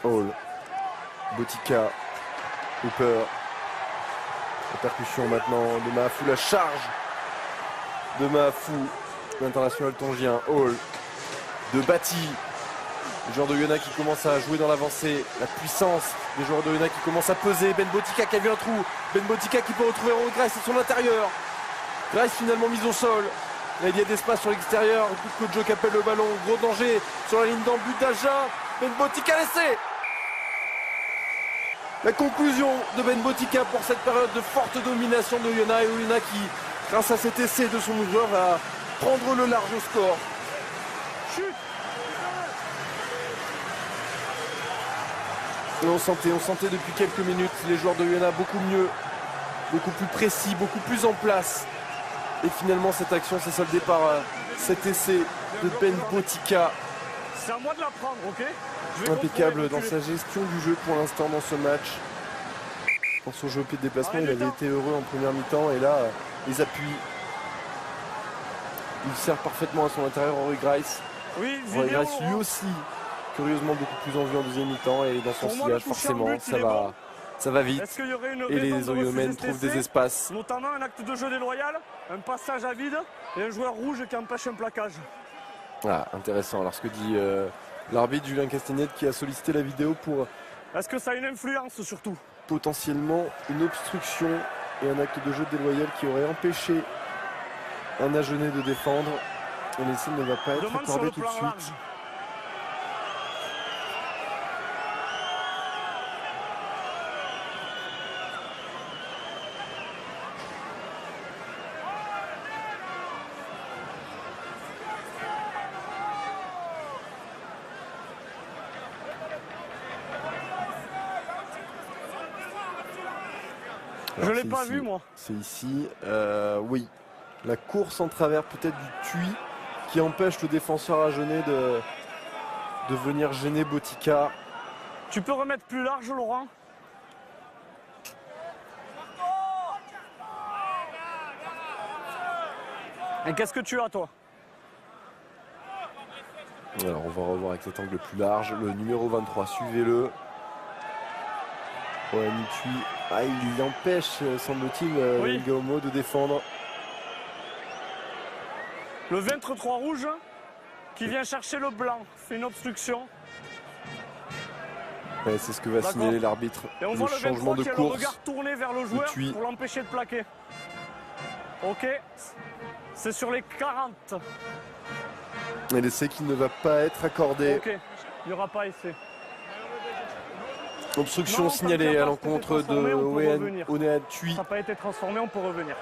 Hall, Botica, Hooper. La percussion maintenant de Mahafou, la charge de Mahafou, l'international tongien. Hall, de Bati. Les joueurs de Oyonnax qui commencent à jouer dans l'avancée. La puissance des joueurs de Oyonnax qui commencent à peser. Ben Botica qui a vu un trou. Ben Botica qui peut retrouver Grace à son intérieur. Grace finalement mise au sol. Là, il y a d'espace sur l'extérieur. Coach Joe qui appelle le ballon. Gros danger sur la ligne d'en but d'Agen. Ben Botica laissé. La conclusion de Ben Botica pour cette période de forte domination de Oyonnax. Et Oyonnax qui, grâce à cet essai de son joueur, va prendre le large au score. Chut. Et on sentait depuis quelques minutes les joueurs de Oyonnax beaucoup mieux, beaucoup plus précis, beaucoup plus en place. Et finalement cette action s'est soldée par cet essai de Ben Botica. C'est à moi de la prendre, ok? Impeccable dans sa gestion du jeu pour l'instant dans ce match. Dans son jeu au pied de déplacement, il avait été heureux en première mi-temps et là, les appuis. Il sert parfaitement à son intérieur, Rory Grice. Oui, Rory Grice lui aussi, curieusement beaucoup plus en vue en deuxième mi-temps et dans son sillage forcément, ça va vite. Et les Oyonnax trouvent des espaces. Notamment un acte de jeu déloyal, un passage à vide et un joueur rouge qui empêche un plaquage. Ah, intéressant. Alors ce que dit l'arbitre Julien Castagnette qui a sollicité la vidéo pour... Est-ce que ça a une influence surtout? Potentiellement une obstruction et un acte de jeu déloyal qui aurait empêché un Agenais de défendre. Et l'essai ne va pas être accordé tout de suite. Je ne l'ai pas vu, moi. C'est ici. Oui. La course en travers peut-être du Thuy qui empêche le défenseur agenais de venir gêner Botica. Tu peux remettre plus large, Laurent? Et qu'est-ce que tu as, toi? Alors, on va revoir avec cet angle plus large. Le numéro 23, suivez-le. Ouais, Thuy. Ah, il empêche, semble-t-il, oui. Ngaumo de défendre. Le 23 rouge qui vient chercher le blanc, fait une obstruction. Ouais, c'est ce que va signaler l'arbitre. Et on le voit le changement 23 de qui a course. le regard tourné vers le joueur pour l'empêcher de plaquer. Ok, c'est sur les 40. Et l'essai qui ne va pas être accordé. Ok, il n'y aura pas essai. Obstruction signalée à l'encontre de Onéa Thuy. Ça n'a pas été transformé, on peut revenir.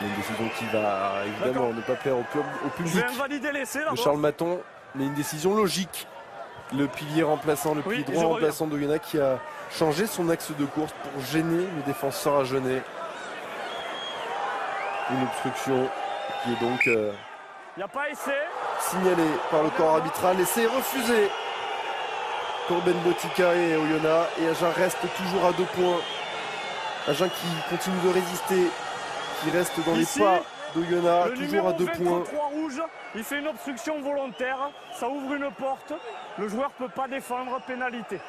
Une décision qui va évidemment ne pas plaire au public. Je vais invalider l'essai là. De Charles Maton, mais une décision logique. Le pilier remplaçant, le pilier droit remplaçant de Oyonnax qui a changé son axe de course pour gêner le défenseur agenais. Une obstruction qui est donc il n'y a pas essai. Signalé par le corps arbitral. L'essai est refusé pour Ben Botica et Oyonnax. Et Agen reste toujours à 2 points. Agen qui continue de résister, qui reste dans les pas d'Oyonnax, toujours à 2 points. Rouge, il fait une obstruction volontaire, ça ouvre une porte, le joueur ne peut pas défendre, pénalité.